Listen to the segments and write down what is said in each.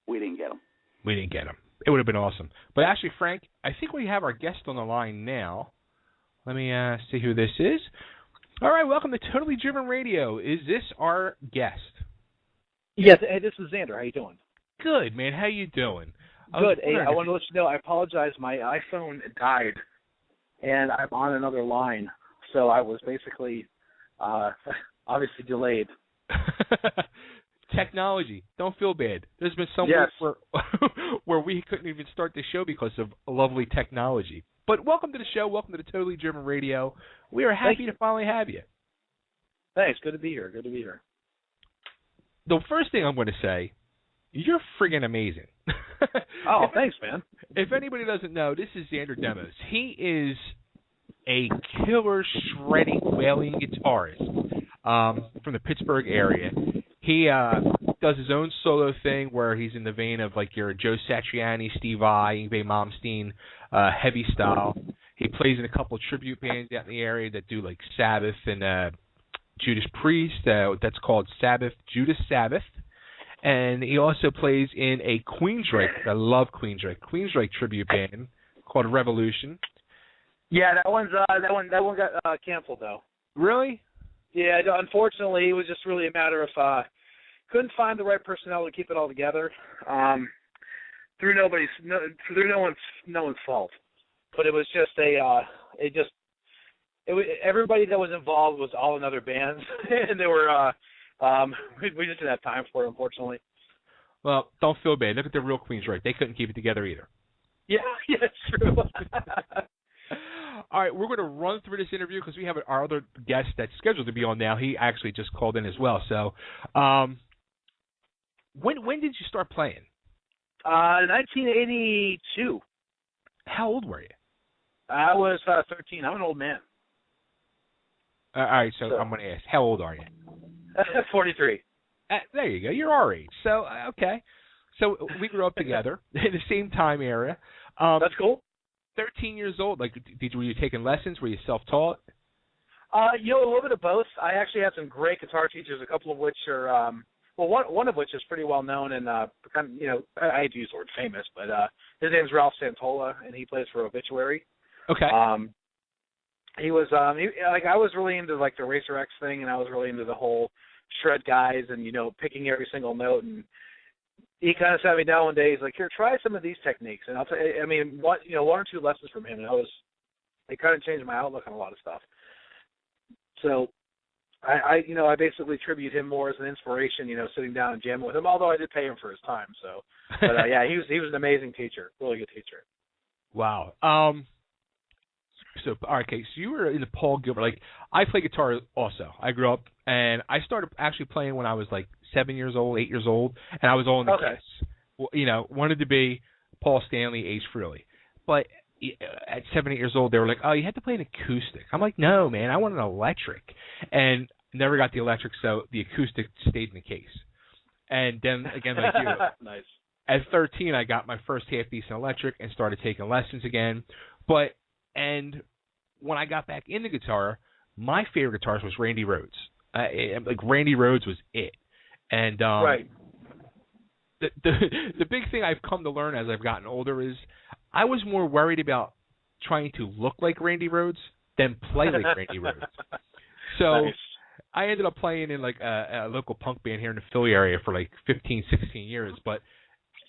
We didn't get him. We didn't get him. It would have been awesome. But actually, Frank, I think we have our guest on the line now. Let me see who this is. All right, welcome to Totally Driven Radio. Is this our guest? Yes. Hey, this is Xander. How you doing? Good, man. How you doing? Good. Hey, I want to let you know, I apologize. My iPhone died, and I'm on another line, so I was basically obviously delayed. Technology. Don't feel bad. There's been some weeks where we couldn't even start the show because of lovely technology. But welcome to the show. Welcome to the Totally Driven Radio. We are happy to finally have you. Thanks. Good to be here. Good to be here. The first thing I'm going to say, you're friggin' amazing. Oh, thanks, man. If anybody doesn't know, this is Xander Demos. He is a killer, shredding, wailing guitarist from the Pittsburgh area. He does his own solo thing where he's in the vein of like your Joe Satriani, Steve Vai, Yngwie Malmsteen, heavy style. He plays in a couple of tribute bands out in the area that do like Sabbath and Judas Priest. That's called Judas Sabbath. And he also plays in a Queensryche. I love Queensryche. Queensryche tribute band called Revolution. Yeah, that one got canceled though. Really? Yeah, unfortunately, it was just really a matter of couldn't find the right personnel to keep it all together. Through no one's fault, but it was just everybody that was involved was all in other bands, and they were we just didn't have time for it, unfortunately. Well, don't feel bad. Look at the real Queensryche. They couldn't keep it together either. Yeah, it's true. All right, we're going to run through this interview because we have our other guest that's scheduled to be on now. He actually just called in as well. So, when did you start playing? 1982. How old were you? I was 13. I'm an old man. All right, so I'm going to ask, how old are you? 43. There you go. You're our age. So, okay. So we grew up together in the same time area. That's cool. 13 years old. Like, were you taking lessons? Were you self-taught? A little bit of both. I actually had some great guitar teachers, a couple of which are, one of which is pretty well known and I hate to use the word famous, but his name's Ralph Santola, and he plays for Obituary. Okay. He was, I was really into like the Racer X thing, and I was really into the whole shred guys and picking every single note. And he kind of sat me down one day. He's like, "Here, try some of these techniques." And I'll tell you, one or two lessons from him, and it kind of changed my outlook on a lot of stuff. So, I basically tribute him more as an inspiration, sitting down and jamming with him. Although I did pay him for his time. So, but yeah, he was an amazing teacher, really good teacher. Wow. So, all right, okay, so you were in the Paul Gilbert. Like, I play guitar also. I grew up, and I started actually playing when I was like 7 years old, 8 years old, and I was all in the Kiss. Well, wanted to be Paul Stanley, Ace Frehley. But at 7, 8 years old, they were like, "Oh, you had to play an acoustic." I'm like, "No, man, I want an electric." And never got the electric, so the acoustic stayed in the case. And then, again, like you, nice. At 13, I got my first half-decent electric and started taking lessons again. And when I got back into guitar, my favorite guitarist was Randy Rhoads. Randy Rhoads was it. And right. The big thing I've come to learn as I've gotten older is I was more worried about trying to look like Randy Rhoads than play like Randy Rhoads. So nice. I ended up playing in like a local punk band here in the Philly area for like 15, 16 years. But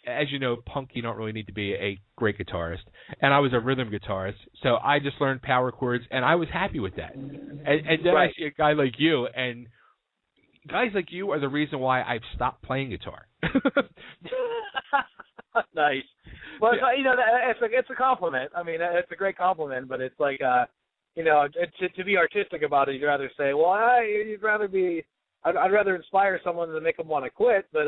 as you know, punk, you don't really need to be a great guitarist. And I was a rhythm guitarist, so I just learned power chords, and I was happy with that. And then right. I see a guy like you, and guys like you are the reason why I've stopped playing guitar. Nice. Well, yeah. It's a compliment. I mean, it's a great compliment, but it's like, to be artistic about it, you'd rather say, well, I'd rather inspire someone than make them want to quit, but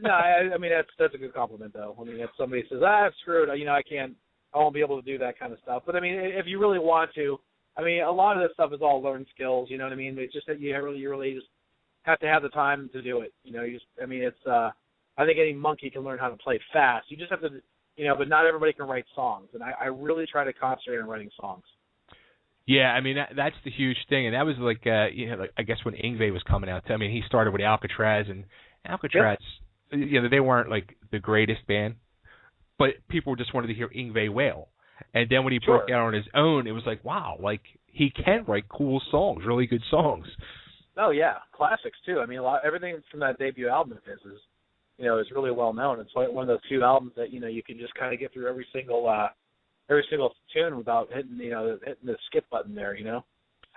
no, I mean that's a good compliment though. I mean, if somebody says, screw it, I won't be able to do that kind of stuff. But I mean, if you really want to, I mean, a lot of this stuff is all learned skills. You know what I mean? It's just that you really just have to have the time to do it. I think any monkey can learn how to play fast. You just have to, but not everybody can write songs, and I really try to concentrate on writing songs. Yeah, I mean that's the huge thing, and that was like I guess when Yngwie was coming out. He started with Alcatraz, and Alcatraz they weren't like the greatest band, but people just wanted to hear Yngwie wail. And then when he broke out on his own, it was like, wow, like he can write cool songs, really good songs. Oh yeah, classics too. I mean, everything from that debut album of his is, is really well known. It's like one of those few albums that you can just kind of get through every single tune without hitting the skip button there.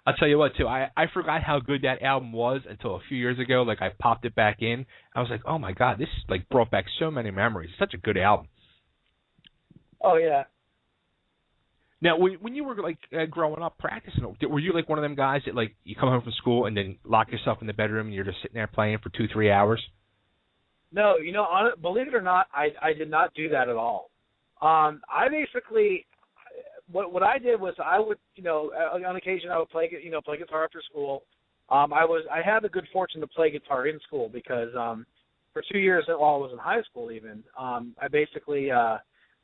I'll tell you what, too. I forgot how good that album was until a few years ago. Like, I popped it back in. I was like, oh, my God, this like brought back so many memories. It's such a good album. Oh, yeah. Now, when you were, like, growing up practicing, were you, like, one of them guys that, like, you come home from school and then lock yourself in the bedroom and you're just sitting there playing for 2-3 hours? No, believe it or not, I did not do that at all. I basically... What I did was I would, on occasion I would play guitar after school. I had the good fortune to play guitar in school because for 2 years while I was in high school even, I basically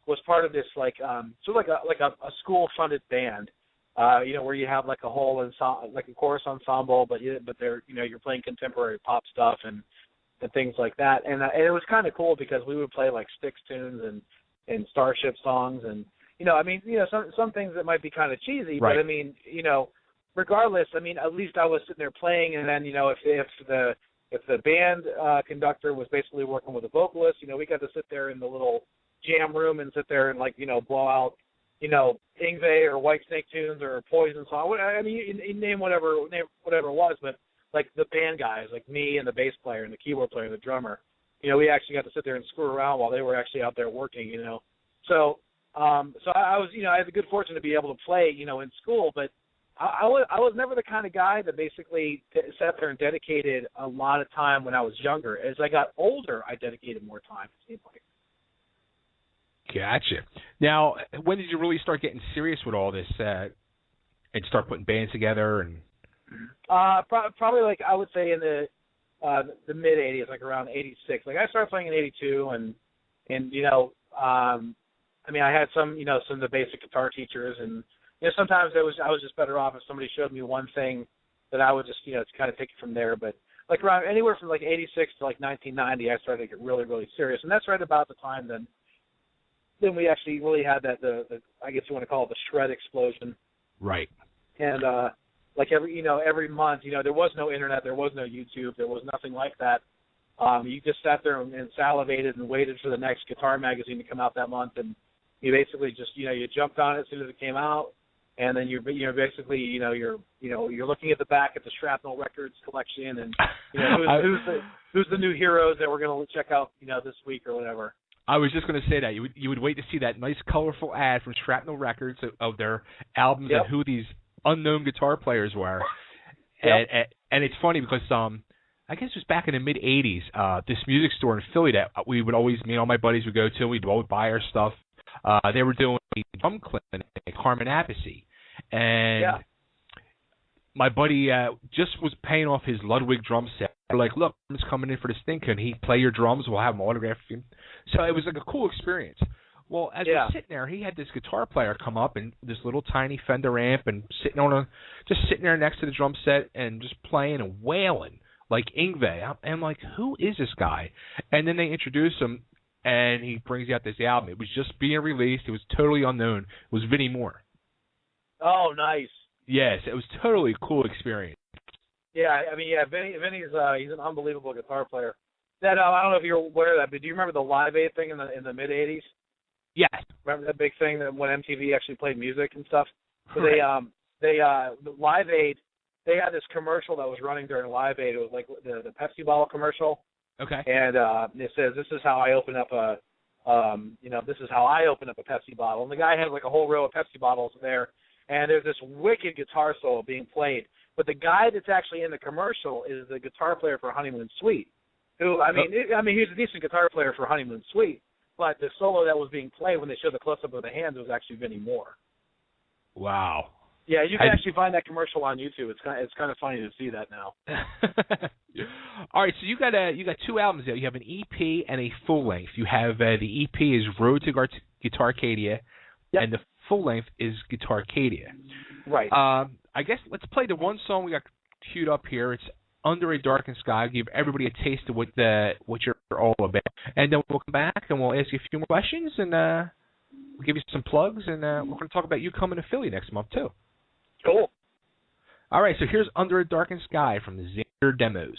was part of this sort of like a school funded band, where you have like a whole ensemble, like a chorus ensemble, but they're you're playing contemporary pop stuff and things like that, and it was kind of cool because we would play like Styx tunes and Starship songs and. Some things that might be kind of cheesy, right. But I mean, regardless, I mean, at least I was sitting there playing, and then, if the band conductor was basically working with a vocalist, we got to sit there in the little jam room and sit there and blow out, Yngwie or Whitesnake tunes or Poison song. I mean, you name whatever it was, but like the band guys, like me and the bass player and the keyboard player and the drummer, we actually got to sit there and screw around while they were actually out there working, So I was, I had the good fortune to be able to play, in school, but I was never the kind of guy that basically sat there and dedicated a lot of time when I was younger. As I got older, I dedicated more time, it seemed like. Gotcha. Now, when did you really start getting serious with all this and start putting bands together? And probably like I would say in the mid '80s, like around '86. Like I started playing in '82, and I mean, I had some of the basic guitar teachers, and sometimes I was just better off if somebody showed me one thing that I would just kind of take it from there. But like around anywhere from like '86 to like 1990, I started to get really, really serious, and that's right about the time then we actually really had the I guess you want to call it the shred explosion. Right. And like every month, there was no internet, there was no YouTube, there was nothing like that. You just sat there and salivated and waited for the next guitar magazine to come out that month, and you basically just you jumped on it as soon as it came out, and then you're basically you're looking at the back at the Shrapnel Records collection, and who's the new heroes that we're going to check out this week or whatever. I was just going to say that you would wait to see that nice colorful ad from Shrapnel Records of their albums and who these unknown guitar players were, and it's funny because I guess it was back in the mid '80s. This music store in Philly that me and all my buddies would go to. We'd always buy our stuff. They were doing a drum clinic, Harmon Appice, and my buddy just was paying off his Ludwig drum set. They're like, look, I'm just coming in for this thing. Can he play your drums? We'll have him autograph you. So it was like a cool experience. Well, as we're sitting there, he had this guitar player come up and this little tiny Fender amp and sitting there next to the drum set and just playing and wailing like Yngwie. I'm like, who is this guy? And then they introduce him, and he brings out this album. It was just being released. It was totally unknown. It was Vinnie Moore. Oh, nice. Yes, it was totally a cool experience. Yeah, I mean, Vinny's he's an unbelievable guitar player. That I don't know if you're aware of that, but do you remember the Live Aid thing in the mid '80s? Yes. Remember that big thing that when MTV actually played music and stuff? So right. they Live Aid, they had this commercial that was running during Live Aid. It was like the Pepsi bottle commercial. Okay. And it says, "This is how I open up a Pepsi bottle." And the guy had like a whole row of Pepsi bottles there, and there's this wicked guitar solo being played. But the guy that's actually in the commercial is the guitar player for Honeymoon Suite. Who I mean, he's a decent guitar player for Honeymoon Suite, but the solo that was being played when they showed the close-up of the hands was actually Vinnie Moore. Wow. Yeah, you can actually find that commercial on YouTube. It's kind of funny to see that now. All right, so you got two albums there. You have an EP and a full length. You have the EP is Road to Guitarcadia, and the full length is Guitarcadia. Right. I guess let's play the one song we got queued up here. It's Under a Darkened Sky. I'll give everybody a taste of what your you're all about. And then we'll come back and we'll ask you a few more questions and we'll give you some plugs. And we're going to talk about you coming to Philly next month, too. Cool. All right, so here's Under a Darkened Sky from the Xander Demos.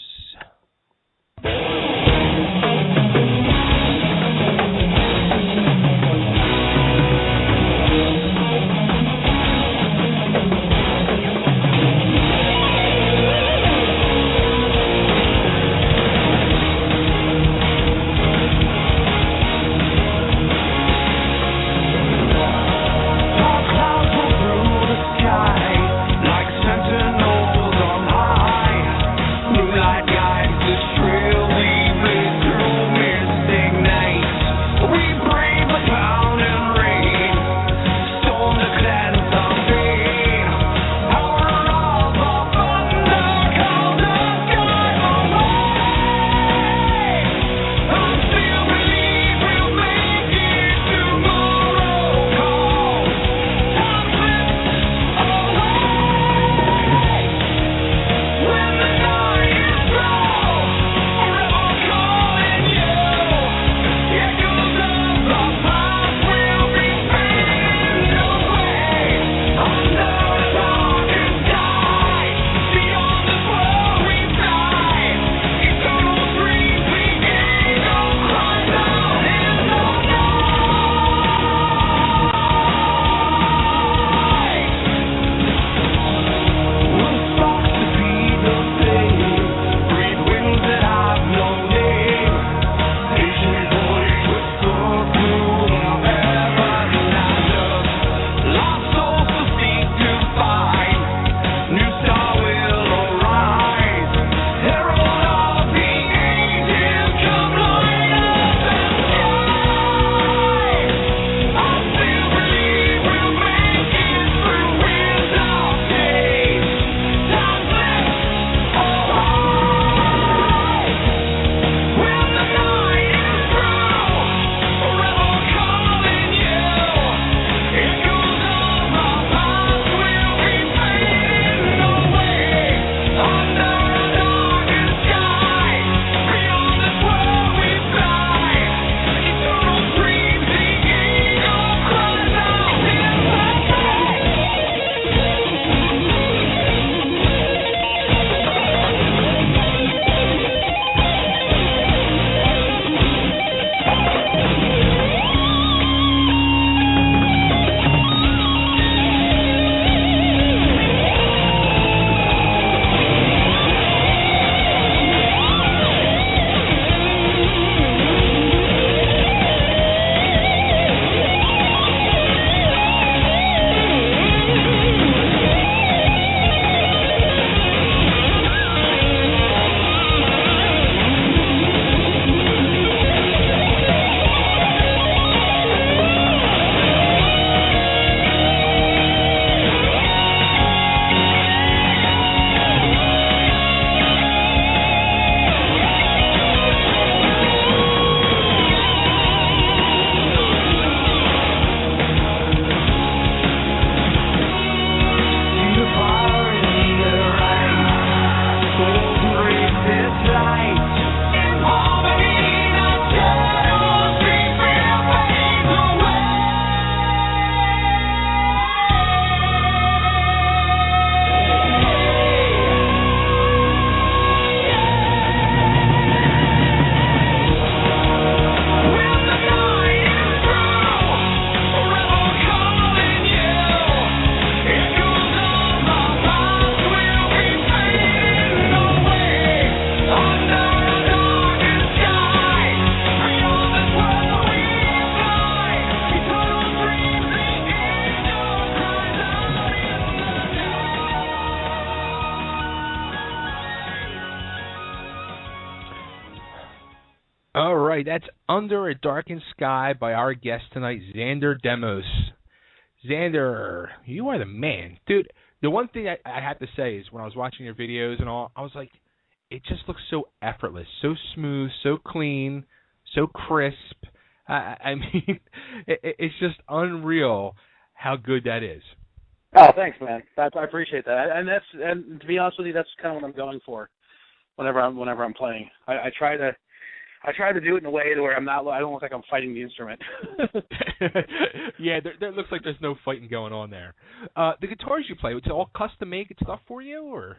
All right, that's Under a Darkened Sky by our guest tonight, Xander Demos. Xander, you are the man. Dude, the one thing I have to say is when I was watching your videos and all, I was like, it just looks so effortless, so smooth, so clean, so crisp. I mean, it's just unreal how good that is. Oh, thanks, man. I appreciate that. And to be honest with you, that's kind of what I'm going for whenever I'm playing. I try to I try to do it in a way to where I don't look like I'm fighting the instrument. Yeah, there looks like there's no fighting going on there. The guitars you play, it's all custom made stuff for you, or?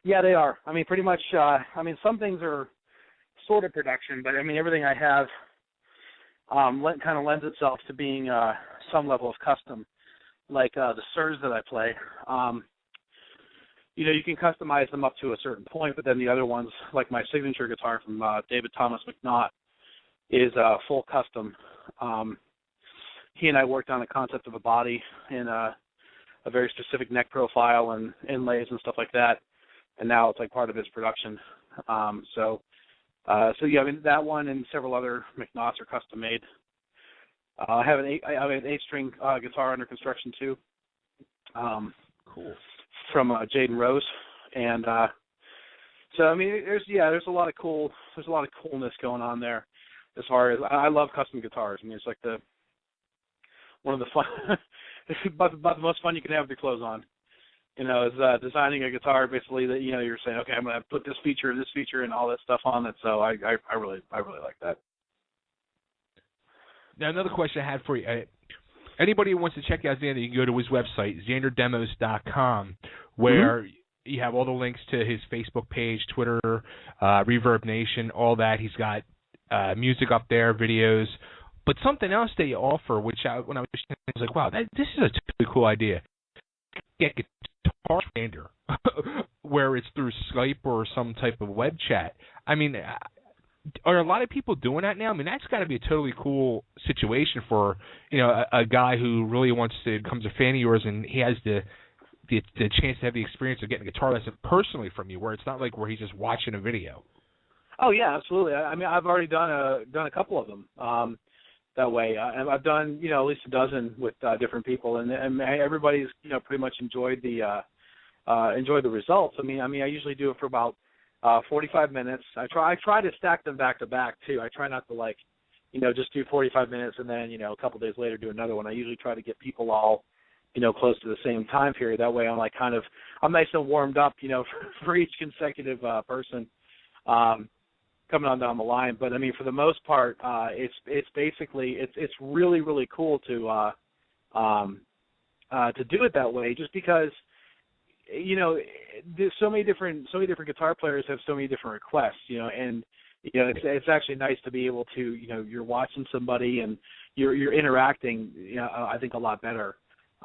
Yeah, they are. I mean, pretty much. Some things are sort of production, but I mean, everything I have kind of lends itself to being some level of custom. Like the Sirs that I play, you can customize them up to a certain point, but then the other ones, like my signature guitar from David Thomas McNaught, is full custom. He and I worked on the concept of a body and a very specific neck profile and inlays and stuff like that, and now it's like part of his production. So yeah, I mean, that one and several other McNaughts are custom made. I have an 8-string guitar under construction too. Cool. From Jaden Rose, and so I mean, there's a lot of coolness going on there. As far as I love custom guitars. I mean, it's like one of the fun, about the most fun you can have with your clothes on. Is designing a guitar basically that you're saying, okay, I'm gonna put this feature, and all that stuff on it. So I really like that. Now, another question I had for you. Anybody who wants to check out Xander, you can go to his website, xanderdemos.com, where you have all the links to his Facebook page, Twitter, Reverb Nation, all that. He's got music up there, videos. But something else that you offer, which when I was like, wow, this is a totally cool idea. Get Guitar Xander, where it's through Skype or some type of web chat. I mean, are a lot of people doing that now? I mean, that's got to be a totally cool situation for a guy who really wants to becomes a fan of yours, and he has the chance to have the experience of getting a guitar lesson personally from you, where it's not like where he's just watching a video. Oh yeah, absolutely. I mean, I've already done a couple of them that way, and I've done at least a dozen with different people, and everybody's pretty much enjoyed the results. I mean, I usually do it for about 45 minutes. I try to stack them back to back too. I try not to just do 45 minutes and then a couple days later do another one. I usually try to get people all close to the same time period. That way I'm I'm nice and warmed up for each consecutive person coming on down the line. But I mean, for the most part, it's basically it's really, really cool to do it that way, just because there's so many different guitar players have so many different requests, and it's actually nice to be able to you're watching somebody and you're interacting I think a lot better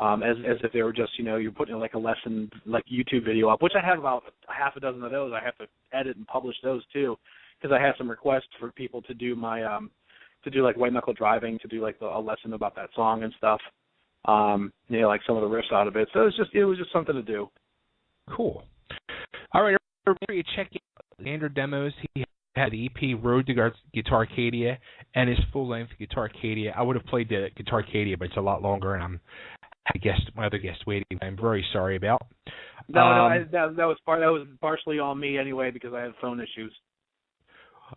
as if they were just you're putting like a lesson like YouTube video up, which I have about half a dozen of those. I have to edit and publish those too, because I have some requests for people to do my like white knuckle driving, to do like a lesson about that song and stuff, like some of the riffs out of it. So it was just something to do. Cool. All right, everybody, check out Xander Demos. He had the EP Road to Guitarcadia and his full-length Guitarcadia. I would have played the Guitarcadia, but it's a lot longer, and my other guest waiting. I'm very sorry about. That was partially on me anyway, because I had phone issues.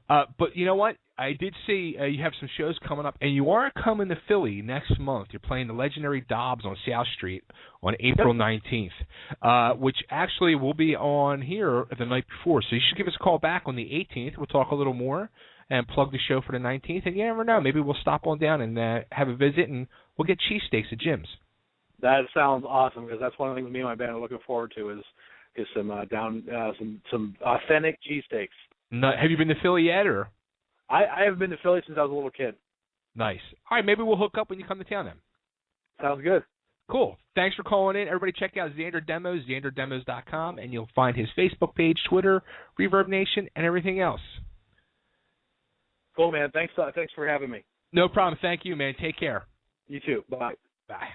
But you know what? I did see you have some shows coming up, and you are coming to Philly next month. You're playing the legendary Dobbs on South Street on April 19th, which actually will be on here the night before. So you should give us a call back on the 18th. We'll talk a little more and plug the show for the 19th. And you never know, maybe we'll stop on down and have a visit, and we'll get cheesesteaks at Jim's. That sounds awesome, because that's one of the things me and my band are looking forward to is some authentic cheesesteaks. No, have you been to Philly yet, or? I haven't been to Philly since I was a little kid. Nice. All right, maybe we'll hook up when you come to town then. Sounds good. Cool. Thanks for calling in. Everybody check out Xander Demos, xanderdemos.com, and you'll find his Facebook page, Twitter, Reverb Nation, and everything else. Cool, man. Thanks for having me. No problem. Thank you, man. Take care. You too. Bye. Bye.